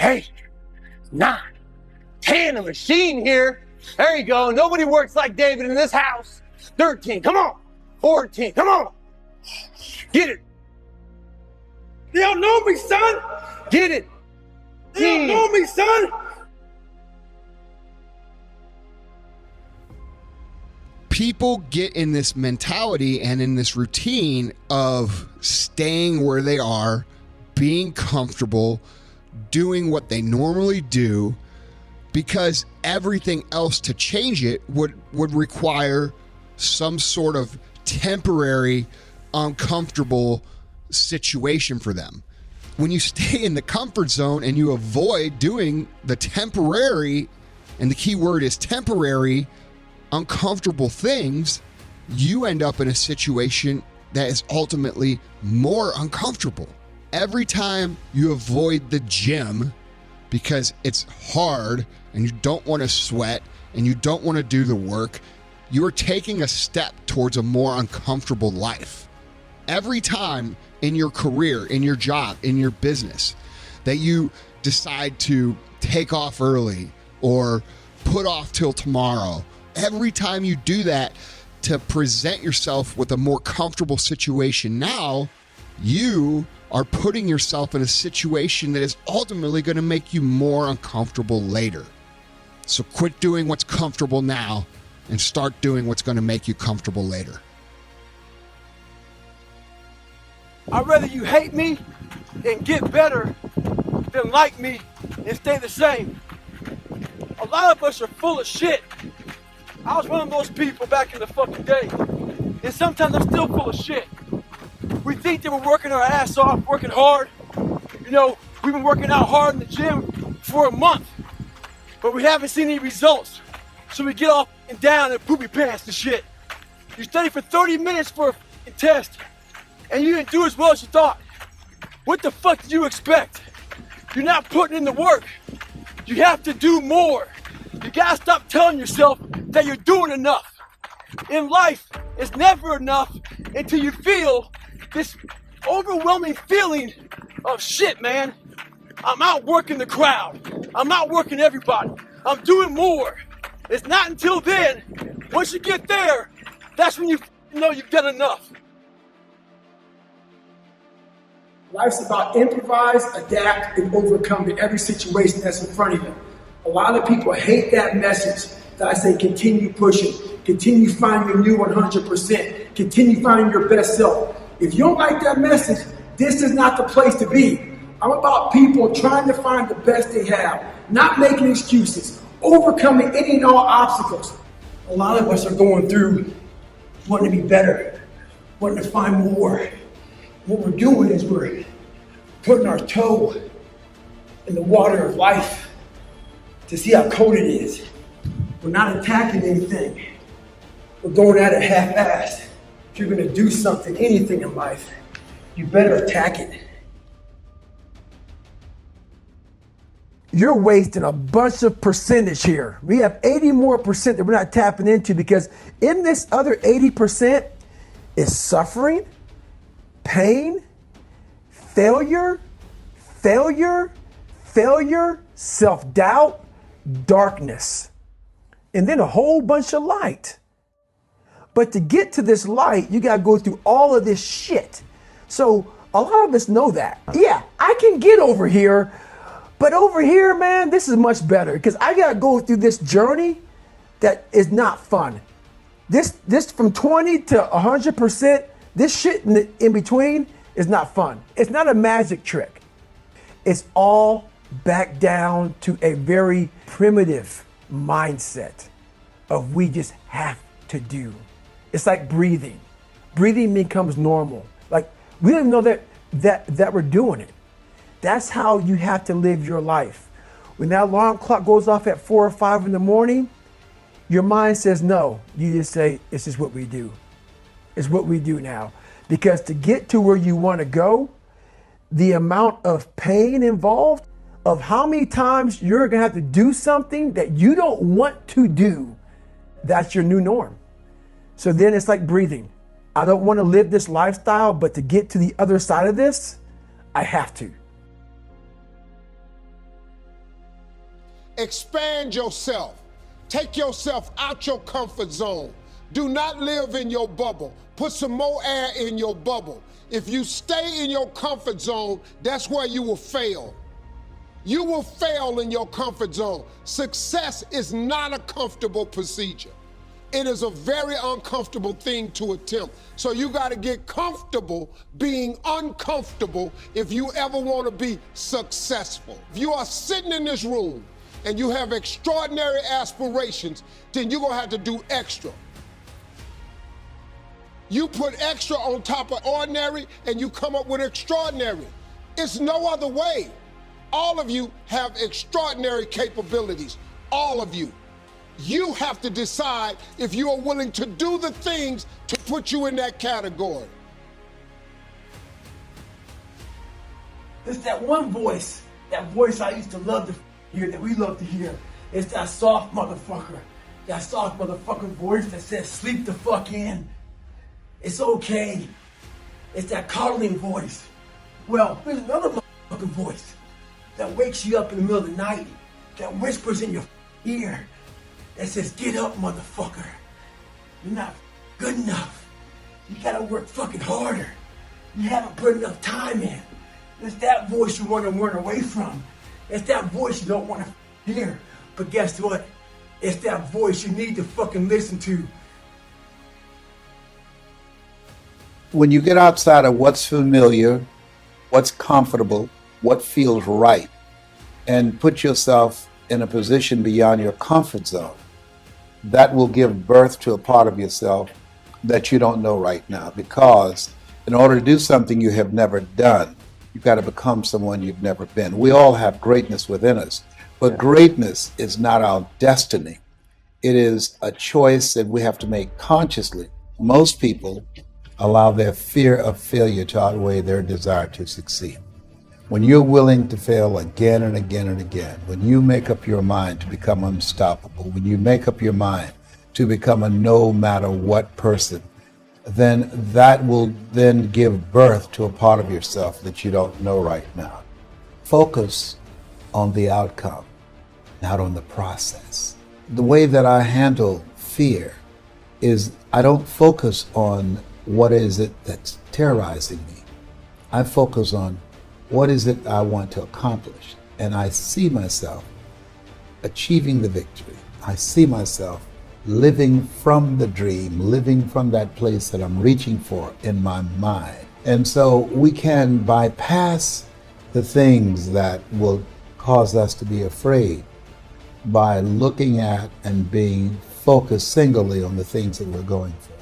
8, 9, 10, a machine here. There you go. Nobody works like David in this house. 13, come on. 14, come on. Get it. They don't know me, son. Get it. They don't know me, son. People get in this mentality and in this routine of staying where they are, being comfortable, doing what they normally do, because everything else to change it would require some sort of temporary, uncomfortable situation for them. When you stay in the comfort zone and you avoid doing the temporary, and the key word is temporary, uncomfortable things, you end up in a situation that is ultimately more uncomfortable. Every time you avoid the gym because it's hard and you don't want to sweat and you don't want to do the work, you are taking a step towards a more uncomfortable life. Every time in your career, in your job, in your business, that you decide to take off early or put off till tomorrow, every time you do that to present yourself with a more comfortable situation now, you are putting yourself in a situation that is ultimately going to make you more uncomfortable later. So quit doing what's comfortable now and start doing what's going to make you comfortable later. I'd rather you hate me and get better than like me and stay the same. A lot of us are full of shit. I was one of those people back in the fucking day. And sometimes I'm still full of shit. We think that we're working our ass off, working hard. You know, we've been working out hard in the gym for a month, but we haven't seen any results. So we get off and down and poopy pants and shit. You study for 30 minutes for a test, and you didn't do as well as you thought. What the fuck do you expect? You're not putting in the work. You have to do more. You gotta stop telling yourself that you're doing enough. In life, it's never enough until you feel this overwhelming feeling of shit, man. I'm outworking the crowd. I'm outworking everybody. I'm doing more. It's not until then, once you get there, that's when you know you've done enough. Life's about improvise, adapt, and overcome to every situation that's in front of you. A lot of people hate that message that I say continue pushing, continue finding your new 100%, continue finding your best self. If you don't like that message, this is not the place to be. I'm about people trying to find the best they have, not making excuses, overcoming any and all obstacles. A lot of us are going through wanting to be better, wanting to find more. What we're doing is we're putting our toe in the water of life to see how cold it is. We're not attacking anything. We're going at it half-assed. If you're gonna do something, anything in life, you better attack it. You're wasting a bunch of percentage here. We have 80 more percent that we're not tapping into, because in this other 80% is suffering, pain, failure, self-doubt, darkness, and then a whole bunch of light. But to get to this light, you gotta go through all of this shit. So a lot of us know that. Yeah, I can get over here, but over here, man, this is much better, because I gotta go through this journey that is not fun. This from 20 to 100%, this shit in between is not fun. It's not a magic trick. It's all back down to a very primitive mindset of we just have to do. It's like breathing. Breathing becomes normal. Like we don't even know that we're doing it. That's how you have to live your life. When that alarm clock goes off at 4 or 5 in the morning, your mind says no. You just say, it's just what we do. It's what we do now. Because to get to where you want to go, the amount of pain involved, of how many times you're going to have to do something that you don't want to do, that's your new norm. So then it's like breathing. I don't want to live this lifestyle, but to get to the other side of this, I have to. Expand yourself. Take yourself out your comfort zone. Do not live in your bubble. Put some more air in your bubble. If you stay in your comfort zone, that's where you will fail. You will fail in your comfort zone. Success is not a comfortable procedure. It is a very uncomfortable thing to attempt. So you got to get comfortable being uncomfortable if you ever want to be successful. If you are sitting in this room and you have extraordinary aspirations, then you're going to have to do extra. You put extra on top of ordinary and you come up with extraordinary. It's no other way. All of you have extraordinary capabilities, all of you. You have to decide if you are willing to do the things to put you in that category. There's that one voice, that voice I used to love to hear, that we love to hear. It's that soft motherfucker. That soft motherfucking voice that says, sleep the fuck in. It's okay. It's that coddling voice. Well, there's another motherfucking voice that wakes you up in the middle of the night, that whispers in your ear, that says, get up, motherfucker. You're not good enough. You gotta work fucking harder. You haven't put enough time in. It's that voice you want to run away from. It's that voice you don't want to hear. But guess what? It's that voice you need to fucking listen to. When you get outside of what's familiar, what's comfortable, what feels right, and put yourself in a position beyond your comfort zone, that will give birth to a part of yourself that you don't know right now. Because in order to do something you have never done, you've got to become someone you've never been. We all have greatness within us, but greatness is not our destiny. It is a choice that we have to make consciously. Most people allow their fear of failure to outweigh their desire to succeed. When you're willing to fail again and again and again, when you make up your mind to become unstoppable, when you make up your mind to become a no matter what person, then that will then give birth to a part of yourself that you don't know right now. Focus on the outcome, not on the process. The way that I handle fear is I don't focus on what is it that's terrorizing me. I focus on what is it I want to accomplish. And I see myself achieving the victory. I see myself living from the dream, living from that place that I'm reaching for in my mind. And so we can bypass the things that will cause us to be afraid by looking at and being focused singly on the things that we're going for.